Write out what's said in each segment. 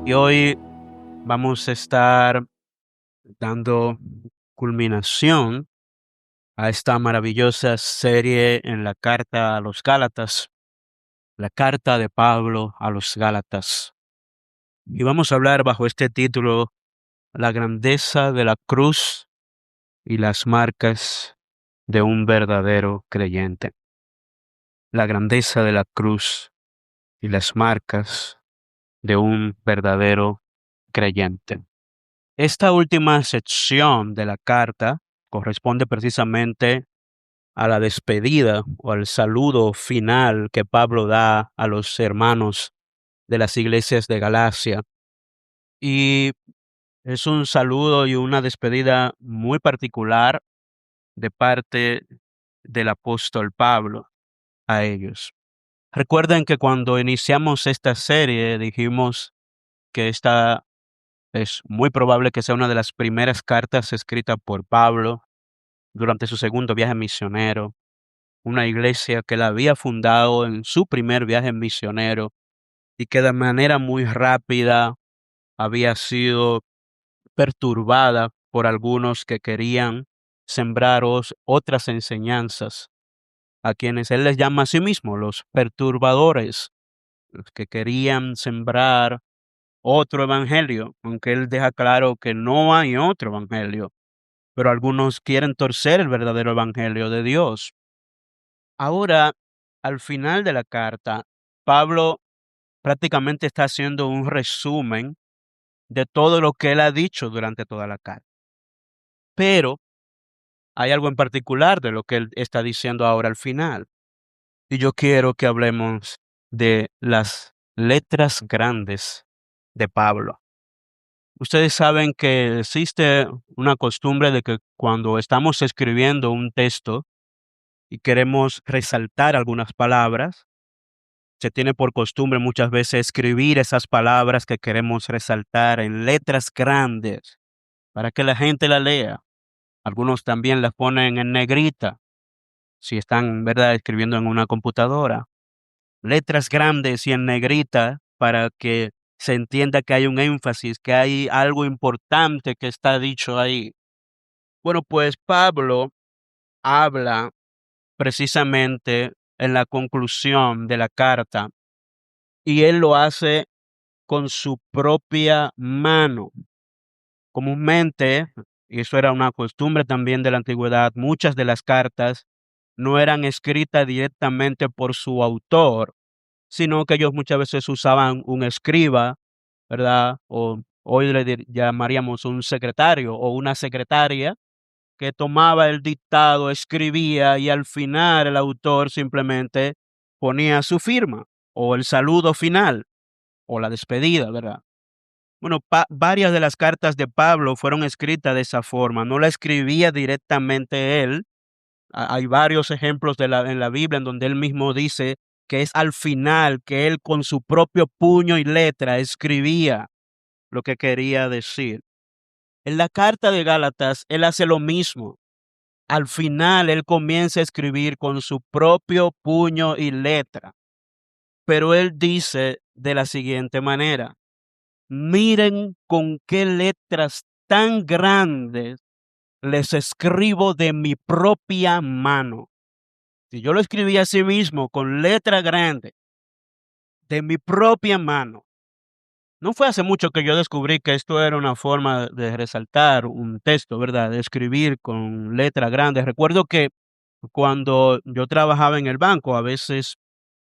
Y hoy vamos a estar dando culminación a esta maravillosa serie en la carta a los Gálatas, la carta de Pablo a los Gálatas. Y vamos a hablar bajo este título, La grandeza de la cruz y las marcas de un verdadero creyente. La grandeza de la cruz y las marcas de un verdadero creyente. Esta última sección de la carta corresponde precisamente a la despedida o al saludo final que Pablo da a los hermanos de las iglesias de Galacia. Y es un saludo y una despedida muy particular de parte del apóstol Pablo a ellos. Recuerden que cuando iniciamos esta serie dijimos que esta es muy probable que sea una de las primeras cartas escritas por Pablo durante su segundo viaje misionero, una iglesia que él había fundado en su primer viaje misionero y que de manera muy rápida había sido perturbada por algunos que querían sembrar otras enseñanzas, a quienes él les llama a sí mismo los perturbadores, los que querían sembrar otro evangelio, aunque él deja claro que no hay otro evangelio, pero algunos quieren torcer el verdadero evangelio de Dios. Ahora, al final de la carta, Pablo prácticamente está haciendo un resumen de todo lo que él ha dicho durante toda la carta. Pero hay algo en particular de lo que él está diciendo ahora al final. Y yo quiero que hablemos de las letras grandes de Pablo. Ustedes saben que existe una costumbre de que cuando estamos escribiendo un texto y queremos resaltar algunas palabras, se tiene por costumbre muchas veces escribir esas palabras que queremos resaltar en letras grandes para que la gente la lea. Algunos también las ponen en negrita si están, ¿verdad?, escribiendo en una computadora. Letras grandes y en negrita para que se entienda que hay un énfasis, que hay algo importante que está dicho ahí. Bueno, pues Pablo habla precisamente en la conclusión de la carta y él lo hace con su propia mano. Comúnmente, y eso era una costumbre también de la antigüedad, muchas de las cartas no eran escritas directamente por su autor, sino que ellos muchas veces usaban un escriba, ¿verdad? O hoy llamaríamos un secretario o una secretaria que tomaba el dictado, escribía y al final el autor simplemente ponía su firma o el saludo final o la despedida, ¿verdad? Bueno, varias de las cartas de Pablo fueron escritas de esa forma, no la escribía directamente él. Hay varios ejemplos en la Biblia en donde él mismo dice que es al final que él con su propio puño y letra escribía lo que quería decir. En la carta de Gálatas, él hace lo mismo. Al final, él comienza a escribir con su propio puño y letra, pero él dice de la siguiente manera: miren con qué letras tan grandes les escribo de mi propia mano. Si yo lo escribí a sí mismo con letra grande, de mi propia mano. No fue hace mucho que yo descubrí que esto era una forma de resaltar un texto, ¿verdad? De escribir con letra grande. Recuerdo que cuando yo trabajaba en el banco, a veces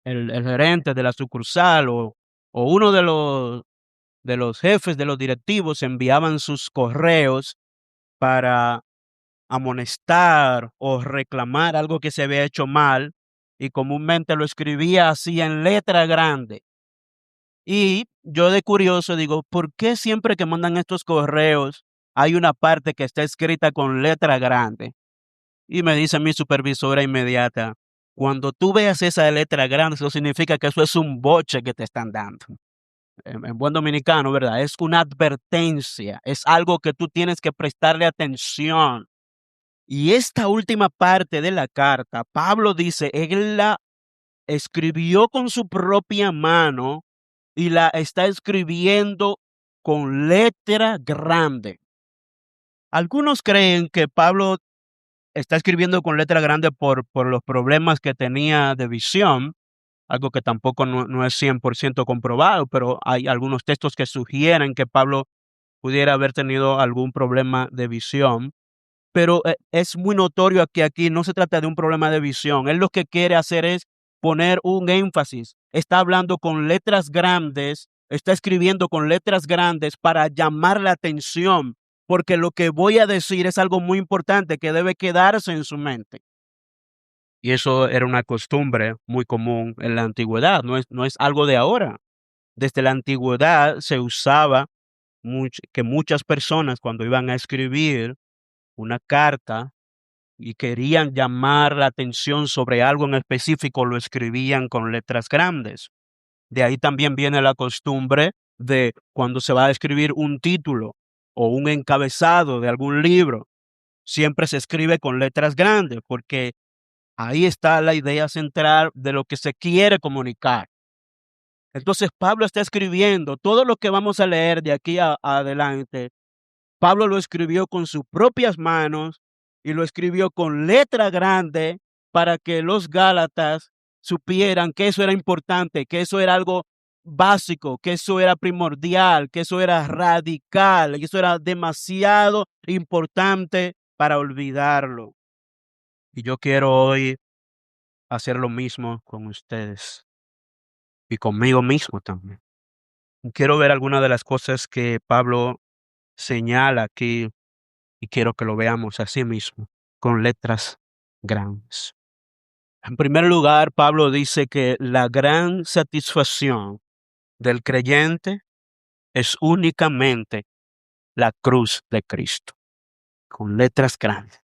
el gerente de la sucursal o uno de los jefes de los directivos enviaban sus correos para amonestar o reclamar algo que se había hecho mal, y comúnmente lo escribía así en letra grande. Y yo de curioso digo, ¿por qué siempre que mandan estos correos hay una parte que está escrita con letra grande? Y me dice mi supervisora inmediata, cuando tú veas esa letra grande, eso significa que eso es un boche que te están dando. En buen dominicano, ¿verdad? Es una advertencia, es algo que tú tienes que prestarle atención. Y esta última parte de la carta, Pablo dice, él la escribió con su propia mano y la está escribiendo con letra grande. Algunos creen que Pablo está escribiendo con letra grande por los problemas que tenía de visión, algo que tampoco no es 100% comprobado, pero hay algunos textos que sugieren que Pablo pudiera haber tenido algún problema de visión. Pero, es muy notorio que aquí no se trata de un problema de visión. Él lo que quiere hacer es poner un énfasis. Está hablando con letras grandes, está escribiendo con letras grandes para llamar la atención, porque lo que voy a decir es algo muy importante que debe quedarse en su mente. Y eso era una costumbre muy común en la antigüedad, no es algo de ahora. Desde la antigüedad se usaba que muchas personas cuando iban a escribir una carta y querían llamar la atención sobre algo en específico, lo escribían con letras grandes. De ahí también viene la costumbre de cuando se va a escribir un título o un encabezado de algún libro, siempre se escribe con letras grandes, porque ahí está la idea central de lo que se quiere comunicar. Entonces Pablo está escribiendo todo lo que vamos a leer de aquí adelante. Pablo lo escribió con sus propias manos y lo escribió con letra grande para que los gálatas supieran que eso era importante, que eso era algo básico, que eso era primordial, que eso era radical, que eso era demasiado importante para olvidarlo. Y yo quiero hoy hacer lo mismo con ustedes y conmigo mismo también. Quiero ver algunas de las cosas que Pablo señala aquí y quiero que lo veamos así mismo, con letras grandes. En primer lugar, Pablo dice que la gran satisfacción del creyente es únicamente la cruz de Cristo, con letras grandes.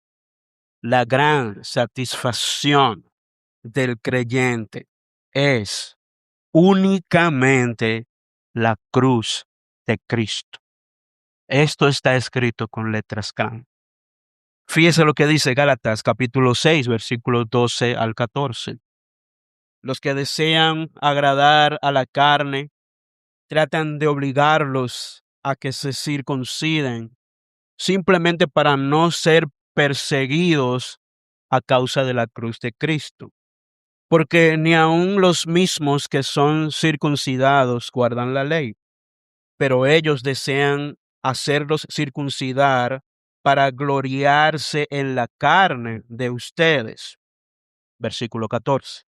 La gran satisfacción del creyente es únicamente la cruz de Cristo. Esto está escrito con letras grandes. Fíjese lo que dice Gálatas capítulo 6, versículos 12 al 14. Los que desean agradar a la carne tratan de obligarlos a que se circunciden simplemente para no ser perseguidos a causa de la cruz de Cristo. Porque ni aun los mismos que son circuncidados guardan la ley, pero ellos desean hacerlos circuncidar para gloriarse en la carne de ustedes. Versículo 14.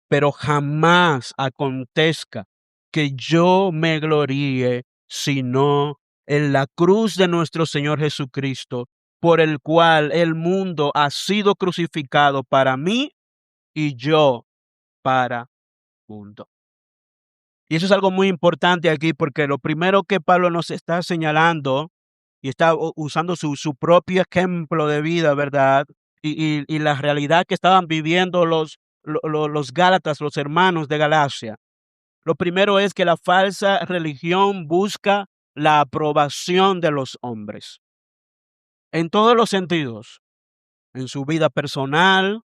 Pero jamás acontezca que yo me gloríe, sino en la cruz de nuestro Señor Jesucristo, por el cual el mundo ha sido crucificado para mí y yo para el mundo. Y eso es algo muy importante aquí, porque lo primero que Pablo nos está señalando y está usando su propio ejemplo de vida, ¿verdad? Y la realidad que estaban viviendo los Gálatas, los hermanos de Galacia. Lo primero es que la falsa religión busca la aprobación de los hombres, en todos los sentidos, en su vida personal,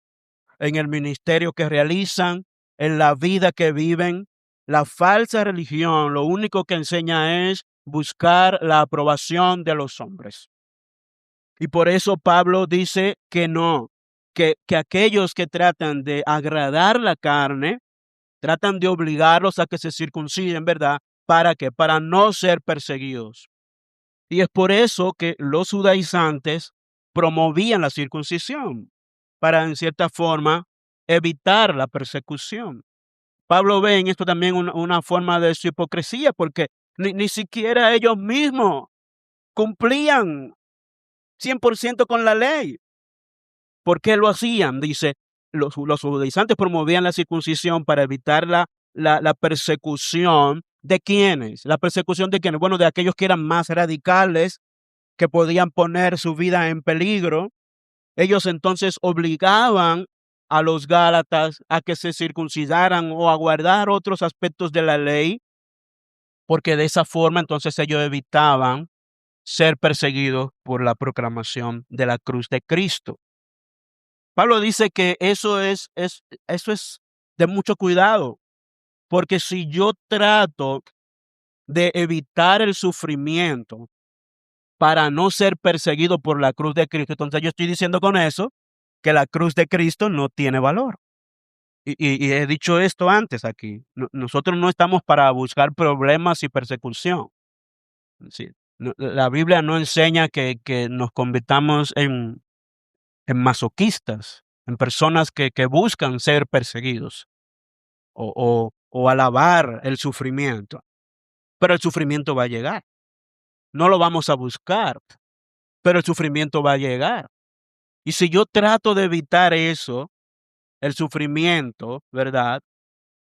en el ministerio que realizan, en la vida que viven. La falsa religión lo único que enseña es buscar la aprobación de los hombres. Y por eso Pablo dice que no, que aquellos que tratan de agradar la carne, tratan de obligarlos a que se circunciden, ¿verdad? ¿Para qué? Para no ser perseguidos. Y es por eso que los judaizantes promovían la circuncisión, para en cierta forma evitar la persecución. Pablo ve en esto también una forma de su hipocresía, porque ni siquiera ellos mismos cumplían 100% con la ley. ¿Por qué lo hacían? Dice, los judaizantes promovían la circuncisión para evitar la persecución. ¿De quiénes? ¿La persecución de quiénes? Bueno, de aquellos que eran más radicales, que podían poner su vida en peligro. Ellos entonces obligaban a los gálatas a que se circuncidaran o a guardar otros aspectos de la ley, porque de esa forma entonces ellos evitaban ser perseguidos por la proclamación de la cruz de Cristo. Pablo dice que eso es de mucho cuidado, Porque si yo trato de evitar el sufrimiento para no ser perseguido por la cruz de Cristo, entonces yo estoy diciendo con eso que la cruz de Cristo no tiene valor. Y he dicho esto antes aquí. Nosotros no estamos para buscar problemas y persecución. Sí, la Biblia no enseña que nos convirtamos en masoquistas, en personas que buscan ser perseguidos o alabar el sufrimiento. Pero el sufrimiento va a llegar. No lo vamos a buscar, pero el sufrimiento va a llegar. Y si yo trato de evitar eso, el sufrimiento, ¿verdad?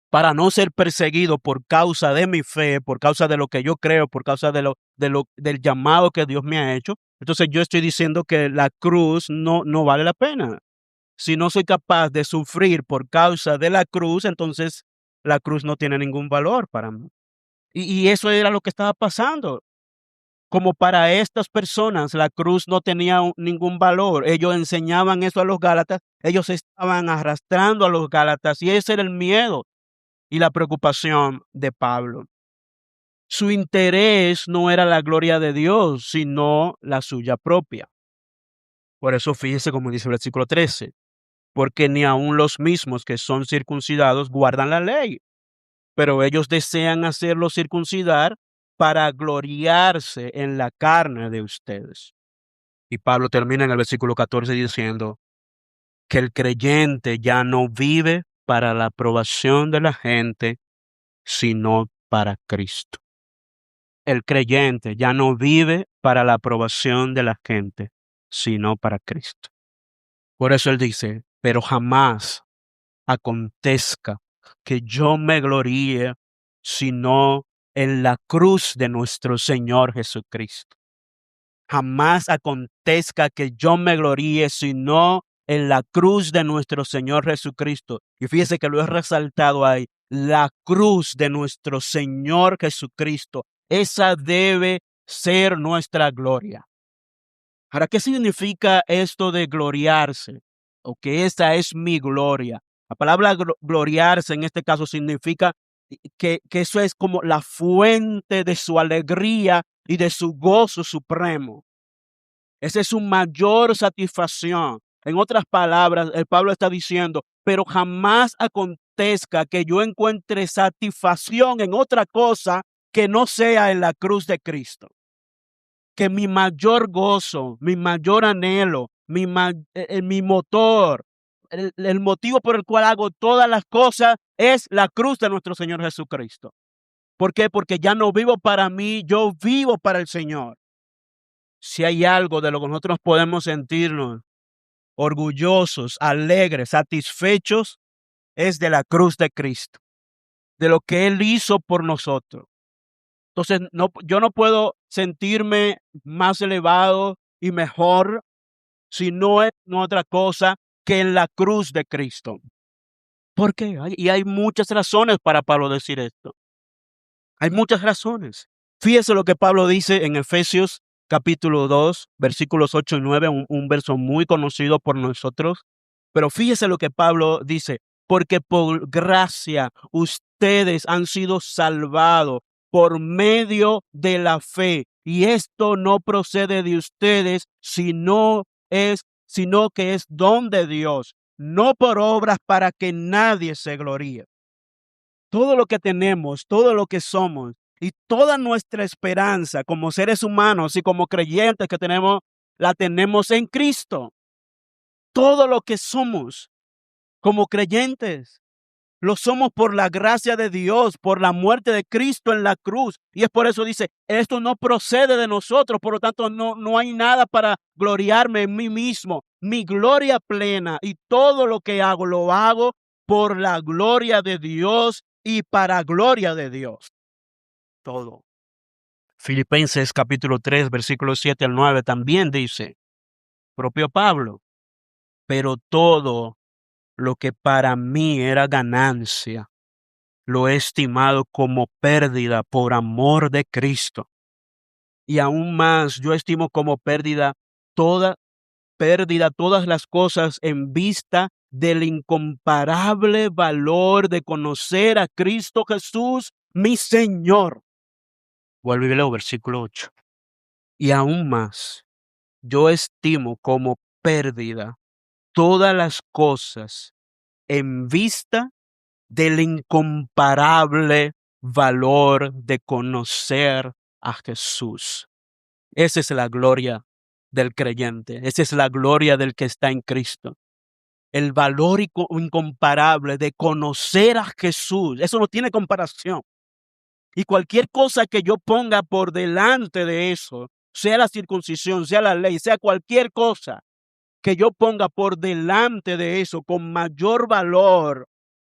Para no ser perseguido por causa de mi fe, por causa de lo que yo creo, por causa del llamado que Dios me ha hecho, entonces yo estoy diciendo que la cruz no vale la pena. Si no soy capaz de sufrir por causa de la cruz, entonces la cruz no tiene ningún valor para mí. Y eso era lo que estaba pasando. Como para estas personas la cruz no tenía ningún valor. Ellos enseñaban eso a los Gálatas, ellos estaban arrastrando a los Gálatas y ese era el miedo y la preocupación de Pablo. Su interés no era la gloria de Dios, sino la suya propia. Por eso fíjese como dice el versículo 13, porque ni aun los mismos que son circuncidados guardan la ley, pero ellos desean hacerlos circuncidar para gloriarse en la carne de ustedes. Y Pablo termina en el versículo 14 diciendo que el creyente ya no vive para la aprobación de la gente, sino para Cristo. El creyente ya no vive para la aprobación de la gente, sino para Cristo. Por eso él dice, pero jamás acontezca que yo me gloríe, sino en la cruz de nuestro Señor Jesucristo. Jamás acontezca que yo me gloríe, sino en la cruz de nuestro Señor Jesucristo. Y fíjese que lo he resaltado ahí, la cruz de nuestro Señor Jesucristo. Esa debe ser nuestra gloria. Ahora, ¿qué significa esto de gloriarse? O que esa es mi gloria. La palabra gloriarse en este caso significa que eso es como la fuente de su alegría y de su gozo supremo. Esa es su mayor satisfacción. En otras palabras, el Pablo está diciendo, pero jamás acontezca que yo encuentre satisfacción en otra cosa que no sea en la cruz de Cristo. Que mi mayor gozo, mi mayor anhelo, mi motor, el motivo por el cual hago todas las cosas es la cruz de nuestro Señor Jesucristo. ¿Por qué? Porque ya no vivo para mí, yo vivo para el Señor. Si hay algo de lo que nosotros podemos sentirnos orgullosos, alegres, satisfechos, es de la cruz de Cristo, de lo que Él hizo por nosotros. Entonces, yo no puedo sentirme más elevado y mejor si no es otra cosa que en la cruz de Cristo. ¿Por qué? Y hay muchas razones para Pablo decir esto. Hay muchas razones. Fíjese lo que Pablo dice en Efesios capítulo 2, versículos 8 y 9, un verso muy conocido por nosotros. Pero fíjese lo que Pablo dice, porque por gracia ustedes han sido salvados por medio de la fe. Y esto no procede de ustedes, sino que es don de Dios, no por obras para que nadie se gloríe. Todo lo que tenemos, todo lo que somos y toda nuestra esperanza como seres humanos y como creyentes que tenemos, la tenemos en Cristo. Todo lo que somos como creyentes, lo somos por la gracia de Dios, por la muerte de Cristo en la cruz. Y es por eso dice, esto no procede de nosotros, por lo tanto no hay nada para gloriarme en mí mismo. Mi gloria plena y todo lo que hago, lo hago por la gloria de Dios y para gloria de Dios. Todo. Filipenses capítulo 3, versículos 7 al 9 también dice, propio Pablo, pero todo lo que para mí era ganancia, lo he estimado como pérdida por amor de Cristo. Y aún más, yo estimo como todas las cosas en vista del incomparable valor de conocer a Cristo Jesús, mi Señor. Vuelvo y leo versículo 8. Y aún más, yo estimo como pérdida todas las cosas en vista del incomparable valor de conocer a Jesús. Esa es la gloria del creyente, esa es la gloria del que está en Cristo. El valor incomparable de conocer a Jesús, eso no tiene comparación. Y cualquier cosa que yo ponga por delante de eso, sea la circuncisión, sea la ley, sea cualquier cosa que yo ponga por delante de eso con mayor valor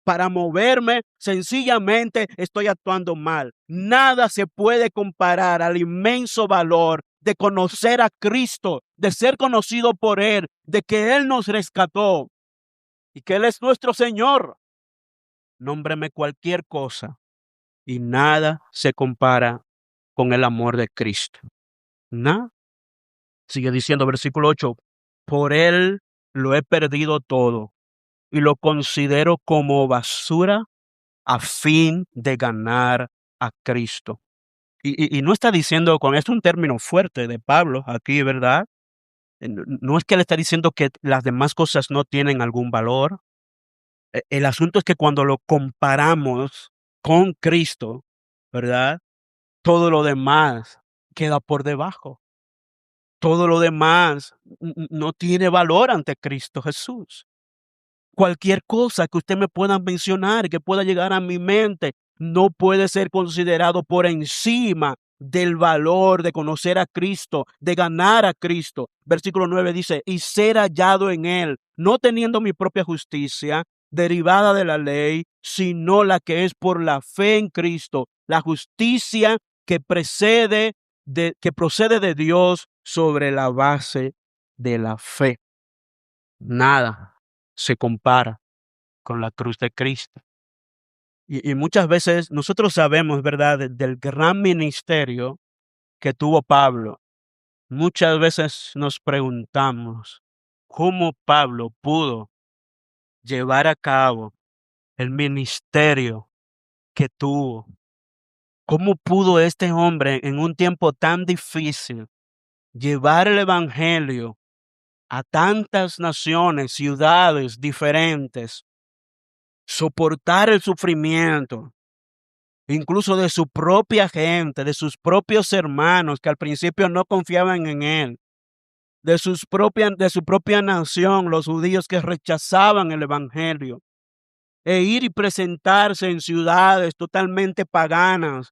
para moverme, sencillamente estoy actuando mal. Nada se puede comparar al inmenso valor de conocer a Cristo, de ser conocido por Él, de que Él nos rescató y que Él es nuestro Señor. Nómbreme cualquier cosa y nada se compara con el amor de Cristo. Nada. Sigue diciendo versículo 8, por Él lo he perdido todo y lo considero como basura a fin de ganar a Cristo. Y no está diciendo, con esto un término fuerte de Pablo aquí, ¿verdad? No es que le está diciendo que las demás cosas no tienen algún valor. El asunto es que cuando lo comparamos con Cristo, ¿verdad? Todo lo demás queda por debajo. Todo lo demás no tiene valor ante Cristo Jesús. Cualquier cosa que usted me pueda mencionar, que pueda llegar a mi mente, no puede ser considerado por encima del valor de conocer a Cristo, de ganar a Cristo. Versículo 9 dice, y ser hallado en Él, no teniendo mi propia justicia derivada de la ley, sino la que es por la fe en Cristo, la justicia que que procede de Dios sobre la base de la fe. Nada se compara con la cruz de Cristo. Y muchas veces nosotros sabemos, ¿verdad?, del gran ministerio que tuvo Pablo. Muchas veces nos preguntamos cómo Pablo pudo llevar a cabo el ministerio que tuvo. ¿Cómo pudo este hombre en un tiempo tan difícil llevar el evangelio a tantas naciones, ciudades diferentes, soportar el sufrimiento, incluso de su propia gente, de sus propios hermanos que al principio no confiaban en él, de su propia nación, los judíos que rechazaban el evangelio, e ir y presentarse en ciudades totalmente paganas,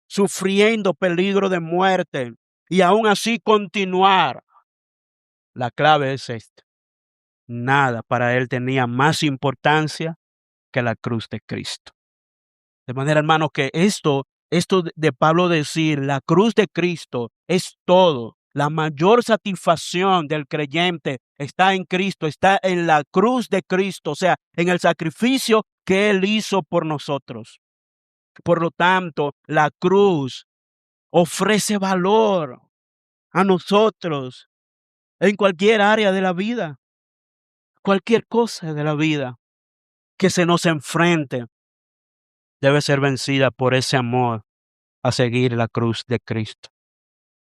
sufriendo peligro de muerte, y aún así continuar? La clave es esta: nada para él tenía más importancia que la cruz de Cristo. De manera, hermano, que esto de Pablo decir, la cruz de Cristo es todo. La mayor satisfacción del creyente está en Cristo, está en la cruz de Cristo, o sea, en el sacrificio que Él hizo por nosotros. Por lo tanto, la cruz ofrece valor a nosotros en cualquier área de la vida, cualquier cosa de la vida que se nos enfrente debe ser vencida por ese amor a seguir la cruz de Cristo.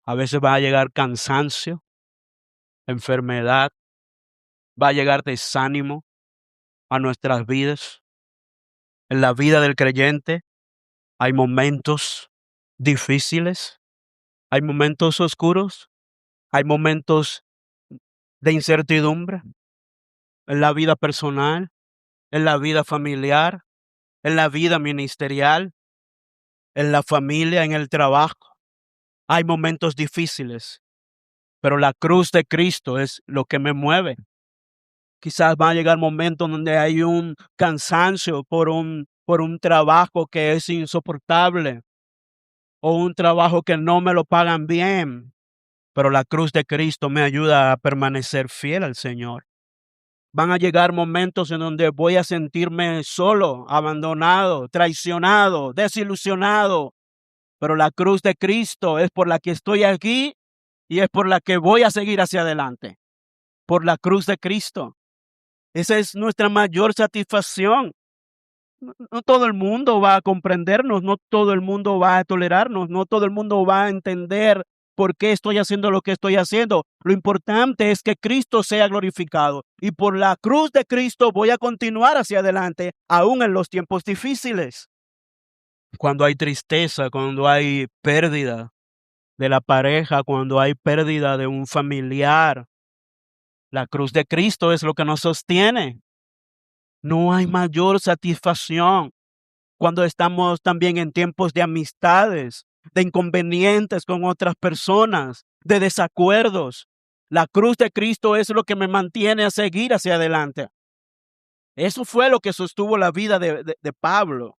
A veces va a llegar cansancio, enfermedad, va a llegar desánimo a nuestras vidas. En la vida del creyente hay momentos difíciles, hay momentos oscuros, hay momentos de incertidumbre en la vida personal, en la vida familiar, en la vida ministerial, en la familia, en el trabajo. Hay momentos difíciles, pero la cruz de Cristo es lo que me mueve. Quizás va a llegar momentos donde hay un cansancio por un trabajo que es insoportable o un trabajo que no me lo pagan bien, pero la cruz de Cristo me ayuda a permanecer fiel al Señor. Van a llegar momentos en donde voy a sentirme solo, abandonado, traicionado, desilusionado, pero la cruz de Cristo es por la que estoy aquí y es por la que voy a seguir hacia adelante, por la cruz de Cristo. Esa es nuestra mayor satisfacción. No todo el mundo va a comprendernos, no todo el mundo va a tolerarnos, no todo el mundo va a entender por qué estoy haciendo lo que estoy haciendo. Lo importante es que Cristo sea glorificado y por la cruz de Cristo voy a continuar hacia adelante, aún en los tiempos difíciles. Cuando hay tristeza, cuando hay pérdida de la pareja, cuando hay pérdida de un familiar, la cruz de Cristo es lo que nos sostiene. No hay mayor satisfacción cuando estamos también en tiempos de amistades, de inconvenientes con otras personas, de desacuerdos. La cruz de Cristo es lo que me mantiene a seguir hacia adelante. Eso fue lo que sostuvo la vida de Pablo.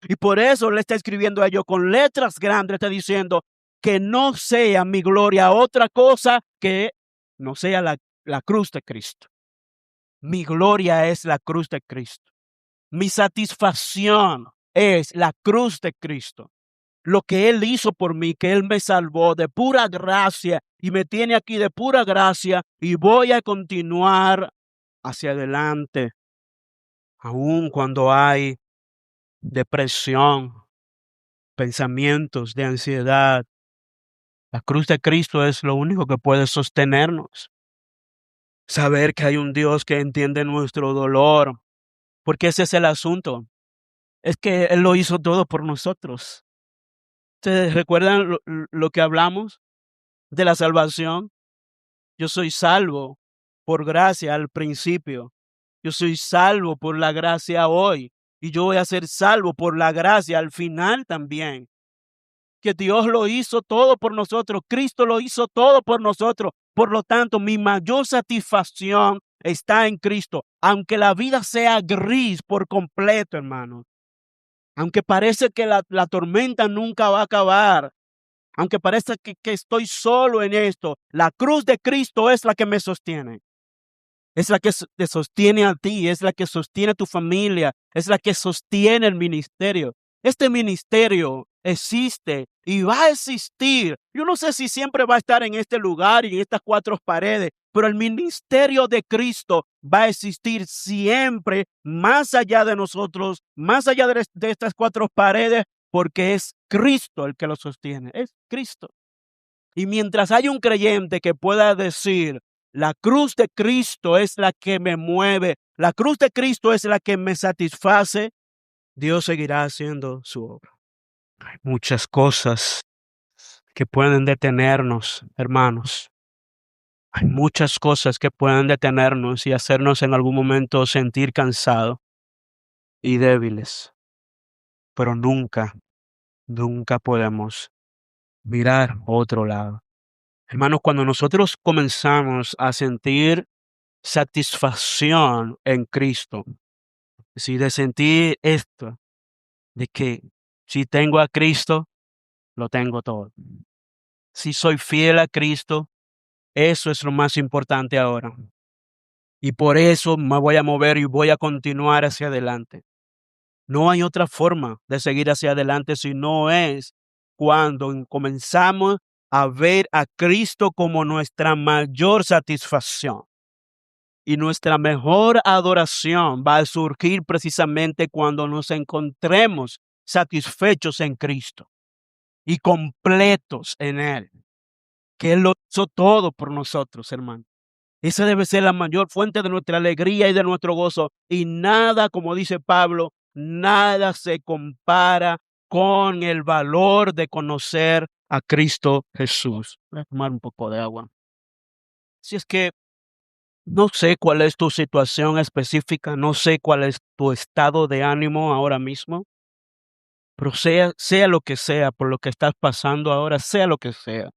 Y por eso le está escribiendo a ellos con letras grandes, está diciendo que no sea mi gloria otra cosa que no sea la cruz de Cristo. Mi gloria es la cruz de Cristo. Mi satisfacción es la cruz de Cristo. Lo que Él hizo por mí, que Él me salvó de pura gracia y me tiene aquí de pura gracia y voy a continuar hacia adelante, aun cuando hay depresión, pensamientos de ansiedad. La cruz de Cristo es lo único que puede sostenernos. Saber que hay un Dios que entiende nuestro dolor, porque ese es el asunto. Es que Él lo hizo todo por nosotros. ¿Ustedes recuerdan lo que hablamos de la salvación? Yo soy salvo por gracia al principio. Yo soy salvo por la gracia hoy. Y yo voy a ser salvo por la gracia al final también. Que Dios lo hizo todo por nosotros. Cristo lo hizo todo por nosotros. Por lo tanto, mi mayor satisfacción está en Cristo. Aunque la vida sea gris por completo, hermano. Aunque parece que la tormenta nunca va a acabar. Aunque parece que estoy solo en esto, la cruz de Cristo es la que me sostiene. Es la que te sostiene a ti, es la que sostiene a tu familia, es la que sostiene el ministerio. Este ministerio existe y va a existir. Yo no sé si siempre va a estar en este lugar y en estas cuatro paredes, pero el ministerio de Cristo va a existir siempre más allá de nosotros, más allá de estas cuatro paredes, porque es Cristo el que lo sostiene, es Cristo. Y mientras hay un creyente que pueda decir, la cruz de Cristo es la que me mueve, la cruz de Cristo es la que me satisface, Dios seguirá haciendo su obra. Hay muchas cosas que pueden detenernos, hermanos. Hay muchas cosas que pueden detenernos y hacernos en algún momento sentir cansados y débiles, pero nunca, nunca podemos mirar a otro lado. Hermanos, cuando nosotros comenzamos a sentir satisfacción en Cristo, si de sentir esto, de que si tengo a Cristo, lo tengo todo. Si soy fiel a Cristo, eso es lo más importante ahora. Y por eso me voy a mover y voy a continuar hacia adelante. No hay otra forma de seguir hacia adelante si no es cuando comenzamos a ver a Cristo como nuestra mayor satisfacción. Y nuestra mejor adoración va a surgir precisamente cuando nos encontremos satisfechos en Cristo y completos en Él, que Él lo hizo todo por nosotros, hermano. Esa debe ser la mayor fuente de nuestra alegría y de nuestro gozo. Y nada, como dice Pablo, nada se compara con el valor de conocer a Cristo Jesús. Voy a tomar un poco de agua. Si es que no sé cuál es tu situación específica, no sé cuál es tu estado de ánimo ahora mismo, pero sea lo que sea, por lo que estás pasando ahora, sea lo que sea,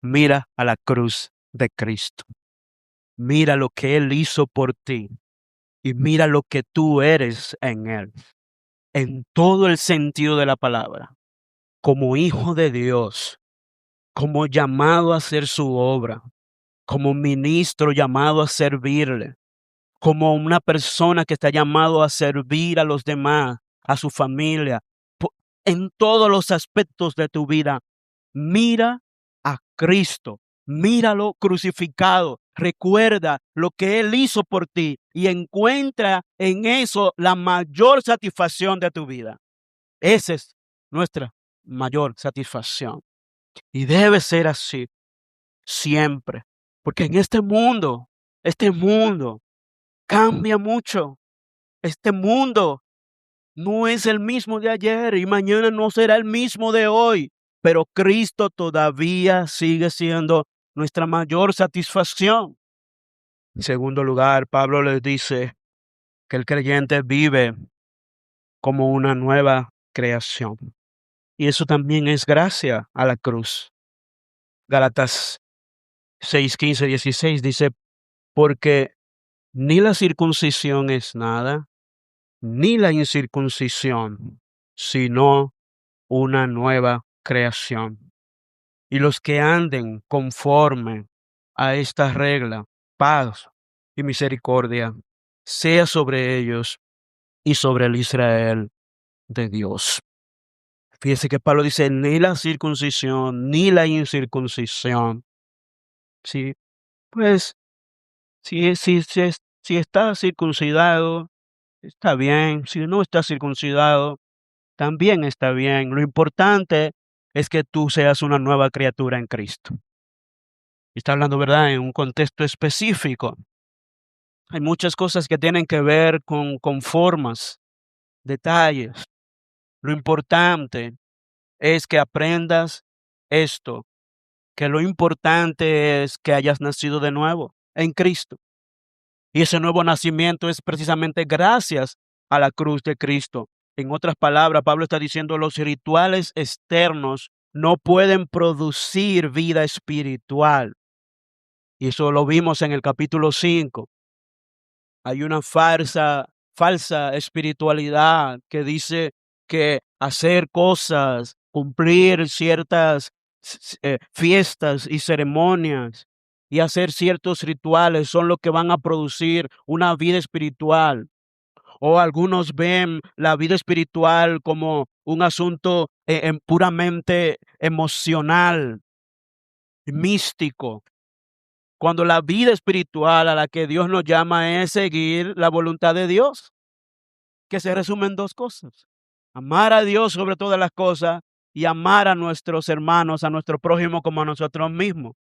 mira a la cruz de Cristo. Mira lo que Él hizo por ti y mira lo que tú eres en Él, en todo el sentido de la palabra, como hijo de Dios, como llamado a hacer su obra, como ministro llamado a servirle, como una persona que está llamado a servir a los demás, a su familia, en todos los aspectos de tu vida. Mira a Cristo, míralo crucificado, recuerda lo que Él hizo por ti y encuentra en eso la mayor satisfacción de tu vida. Esa es nuestra mayor satisfacción. Y debe ser así siempre, porque en este mundo cambia mucho. Este mundo no es el mismo de ayer y mañana no será el mismo de hoy, pero Cristo todavía sigue siendo nuestra mayor satisfacción. En segundo lugar, Pablo les dice que el creyente vive como una nueva creación. Y eso también es gracia a la cruz. Gálatas 6:15-16 dice, porque ni la circuncisión es nada, ni la incircuncisión, sino una nueva creación. Y los que anden conforme a esta regla, paz y misericordia, sea sobre ellos y sobre el Israel de Dios. Fíjese que Pablo dice, ni la circuncisión, ni la incircuncisión. Sí, pues, si está circuncidado, está bien. Si no está circuncidado, también está bien. Lo importante es que tú seas una nueva criatura en Cristo. Y está hablando, ¿verdad?, en un contexto específico. Hay muchas cosas que tienen que ver con formas, detalles. Lo importante es que aprendas esto, que lo importante es que hayas nacido de nuevo en Cristo. Y ese nuevo nacimiento es precisamente gracias a la cruz de Cristo. En otras palabras, Pablo está diciendo, los rituales externos no pueden producir vida espiritual. Y eso lo vimos en el capítulo 5. Hay una falsa espiritualidad que dice que hacer cosas, cumplir ciertas fiestas y ceremonias y hacer ciertos rituales son lo que van a producir una vida espiritual. O algunos ven la vida espiritual como un asunto puramente emocional, místico. Cuando la vida espiritual a la que Dios nos llama es seguir la voluntad de Dios, que se resume en dos cosas: amar a Dios sobre todas las cosas y amar a nuestros hermanos, a nuestro prójimo como a nosotros mismos.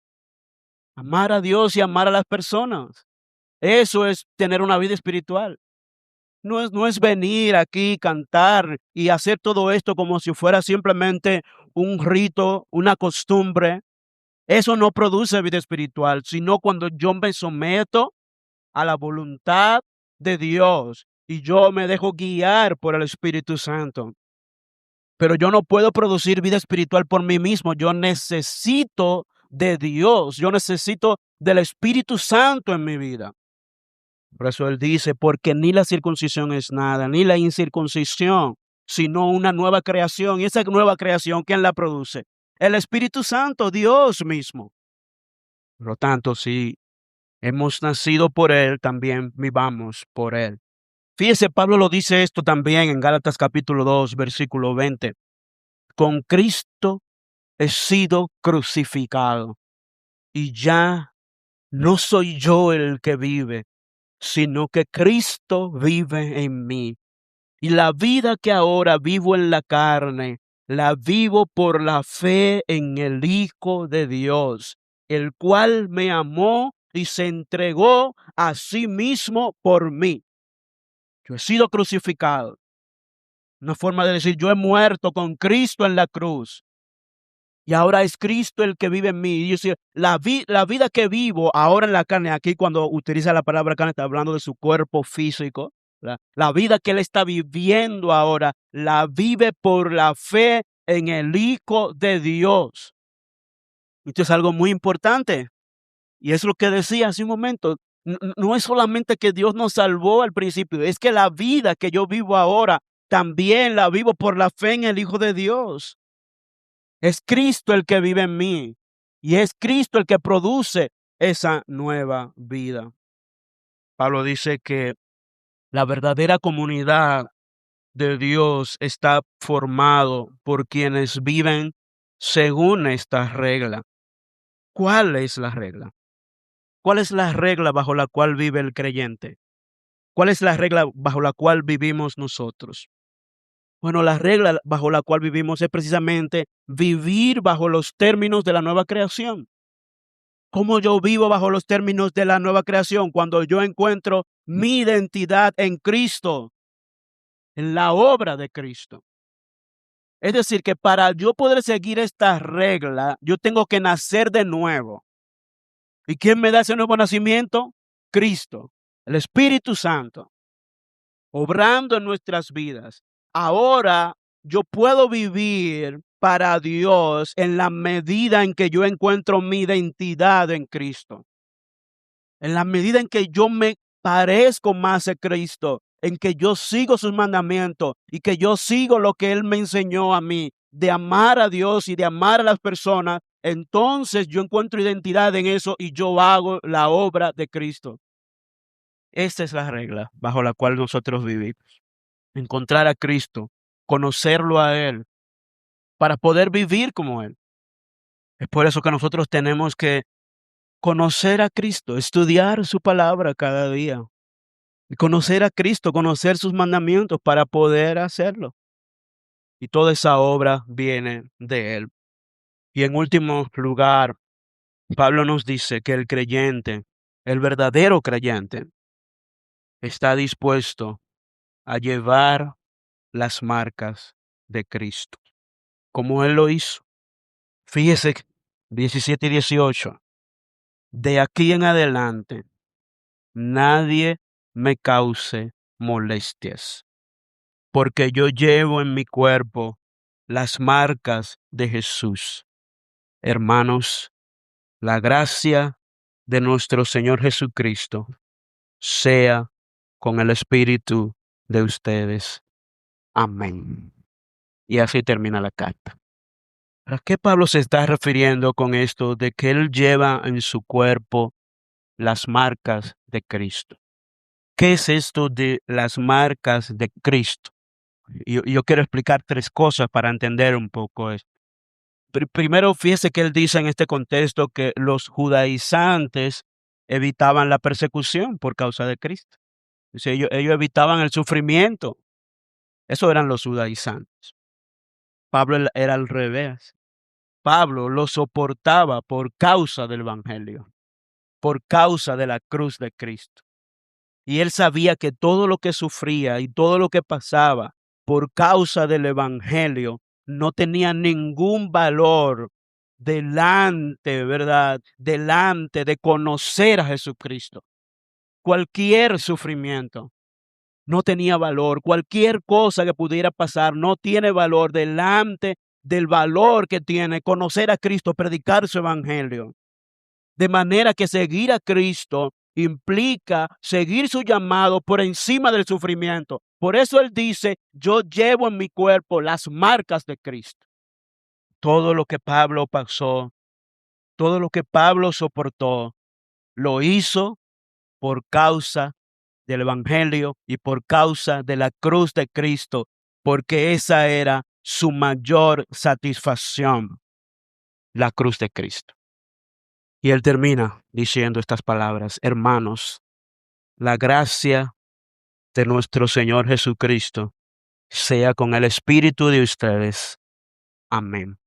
Amar a Dios y amar a las personas. Eso es tener una vida espiritual. No es venir aquí, cantar y hacer todo esto como si fuera simplemente un rito, una costumbre. Eso no produce vida espiritual, sino cuando yo me someto a la voluntad de Dios y yo me dejo guiar por el Espíritu Santo. Pero yo no puedo producir vida espiritual por mí mismo. Yo necesito de Dios. Yo necesito del Espíritu Santo en mi vida. Por eso él dice, porque ni la circuncisión es nada, ni la incircuncisión, sino una nueva creación. Y esa nueva creación, ¿quién la produce? El Espíritu Santo, Dios mismo. Por lo tanto, si hemos nacido por Él, también vivamos por Él. Fíjese, Pablo lo dice esto también en Gálatas capítulo 2, versículo 20. Con Cristo he sido crucificado y ya no soy yo el que vive, sino que Cristo vive en mí. Y la vida que ahora vivo en la carne, la vivo por la fe en el Hijo de Dios, el cual me amó y se entregó a sí mismo por mí. Yo he sido crucificado. Una forma de decir, yo he muerto con Cristo en la cruz. Y ahora es Cristo el que vive en mí. Y yo la vida que vivo ahora en la carne, aquí cuando utiliza la palabra carne, está hablando de su cuerpo físico. La vida que él está viviendo ahora, la vive por la fe en el Hijo de Dios. Esto es algo muy importante. Y es lo que decía hace un momento. No es solamente que Dios nos salvó al principio, es que la vida que yo vivo ahora, también la vivo por la fe en el Hijo de Dios. Es Cristo el que vive en mí y es Cristo el que produce esa nueva vida. Pablo dice que la verdadera comunidad de Dios está formado por quienes viven según esta regla. ¿Cuál es la regla? ¿Cuál es la regla bajo la cual vive el creyente? ¿Cuál es la regla bajo la cual vivimos nosotros? Bueno, la regla bajo la cual vivimos es precisamente vivir bajo los términos de la nueva creación. ¿Cómo yo vivo bajo los términos de la nueva creación? Cuando yo encuentro mi identidad en Cristo, en la obra de Cristo. Es decir, que para yo poder seguir esta regla, yo tengo que nacer de nuevo. ¿Y quién me da ese nuevo nacimiento? Cristo, el Espíritu Santo, obrando en nuestras vidas. Ahora yo puedo vivir para Dios en la medida en que yo encuentro mi identidad en Cristo. En la medida en que yo me parezco más a Cristo, en que yo sigo sus mandamientos y que yo sigo lo que Él me enseñó a mí, de amar a Dios y de amar a las personas, entonces yo encuentro identidad en eso y yo hago la obra de Cristo. Esta es la regla bajo la cual nosotros vivimos. Encontrar a Cristo, conocerlo a Él, para poder vivir como Él. Es por eso que nosotros tenemos que conocer a Cristo, estudiar su palabra cada día. Y conocer a Cristo, conocer sus mandamientos para poder hacerlo. Y toda esa obra viene de Él. Y en último lugar, Pablo nos dice que el creyente, el verdadero creyente, está dispuesto a llevar las marcas de Cristo, como Él lo hizo. Fíjese, 17 y 18. De aquí en adelante, nadie me cause molestias, porque yo llevo en mi cuerpo las marcas de Jesús. Hermanos, la gracia de nuestro Señor Jesucristo sea con el espíritu de ustedes. Amén. Y así termina la carta. ¿A qué Pablo se está refiriendo con esto de que él lleva en su cuerpo las marcas de Cristo? ¿Qué es esto de las marcas de Cristo? Yo quiero explicar tres cosas para entender un poco esto. Primero, fíjese que él dice en este contexto que los judaizantes evitaban la persecución por causa de Cristo. Dice, ellos evitaban el sufrimiento. Eso eran los judaizantes. Pablo era al revés. Pablo lo soportaba por causa del evangelio, por causa de la cruz de Cristo. Y él sabía que todo lo que sufría y todo lo que pasaba por causa del evangelio no tenía ningún valor delante, ¿verdad? Delante de conocer a Jesucristo. Cualquier sufrimiento no tenía valor. Cualquier cosa que pudiera pasar no tiene valor delante del valor que tiene conocer a Cristo, predicar su evangelio. De manera que seguir a Cristo implica seguir su llamado por encima del sufrimiento. Por eso él dice, yo llevo en mi cuerpo las marcas de Cristo. Todo lo que Pablo pasó, todo lo que Pablo soportó, lo hizo por causa del evangelio y por causa de la cruz de Cristo, porque esa era su mayor satisfacción, la cruz de Cristo. Y él termina diciendo estas palabras: hermanos, la gracia de nuestro Señor Jesucristo sea con el espíritu de ustedes. Amén.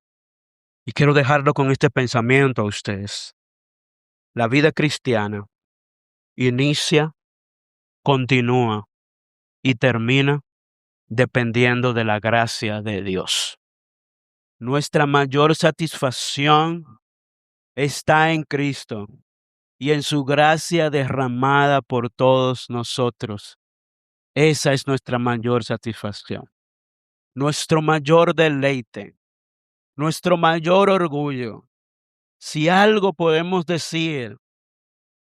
Y quiero dejarlo con este pensamiento a ustedes. La vida cristiana inicia, continúa y termina dependiendo de la gracia de Dios. Nuestra mayor satisfacción está en Cristo y en su gracia derramada por todos nosotros. Esa es nuestra mayor satisfacción, nuestro mayor deleite, nuestro mayor orgullo. Si algo podemos decir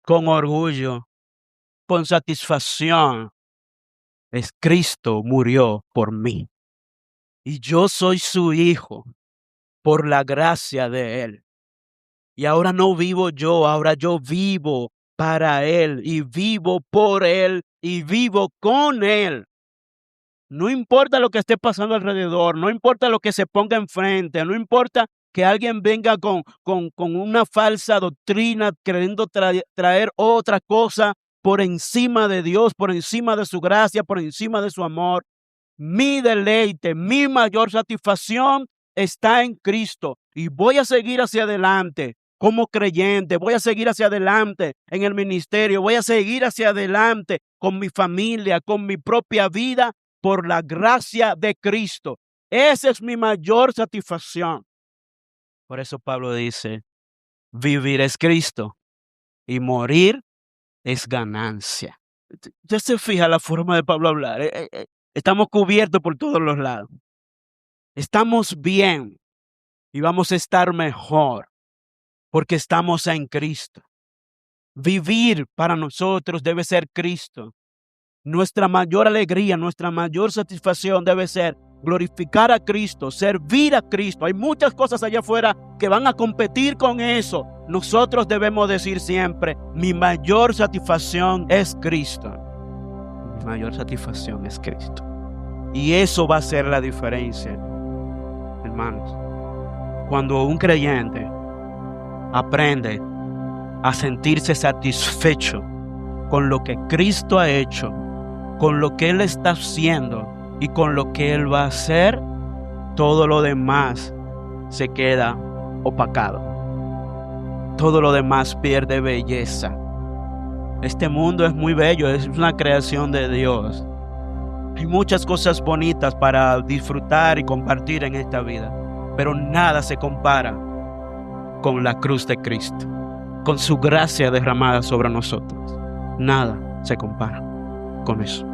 con orgullo, con satisfacción, es Cristo murió por mí. Y yo soy su hijo por la gracia de Él. Y ahora no vivo yo, ahora yo vivo para Él y vivo por Él y vivo con Él. No importa lo que esté pasando alrededor, no importa lo que se ponga enfrente, no importa que alguien venga con una falsa doctrina, queriendo traer otra cosa por encima de Dios, por encima de su gracia, por encima de su amor. Mi deleite, mi mayor satisfacción está en Cristo y voy a seguir hacia adelante como creyente, voy a seguir hacia adelante en el ministerio, voy a seguir hacia adelante con mi familia, con mi propia vida, por la gracia de Cristo. Esa es mi mayor satisfacción. Por eso Pablo dice, vivir es Cristo y morir es ganancia. Ya se fija la forma de Pablo hablar. Estamos cubiertos por todos los lados. Estamos bien y vamos a estar mejor porque estamos en Cristo. Vivir para nosotros debe ser Cristo. Nuestra mayor alegría, nuestra mayor satisfacción debe ser glorificar a Cristo, servir a Cristo. Hay muchas cosas allá afuera que van a competir con eso. Nosotros debemos decir siempre, mi mayor satisfacción es Cristo. Mi mayor satisfacción es Cristo. Y eso va a ser la diferencia, hermanos. Cuando un creyente aprende a sentirse satisfecho con lo que Cristo ha hecho, con lo que Él está haciendo y con lo que Él va a hacer, todo lo demás se queda opacado. Todo lo demás pierde belleza. Este mundo es muy bello, es una creación de Dios. Hay muchas cosas bonitas para disfrutar y compartir en esta vida, pero nada se compara con la cruz de Cristo, con su gracia derramada sobre nosotros. Nada se compara con eso.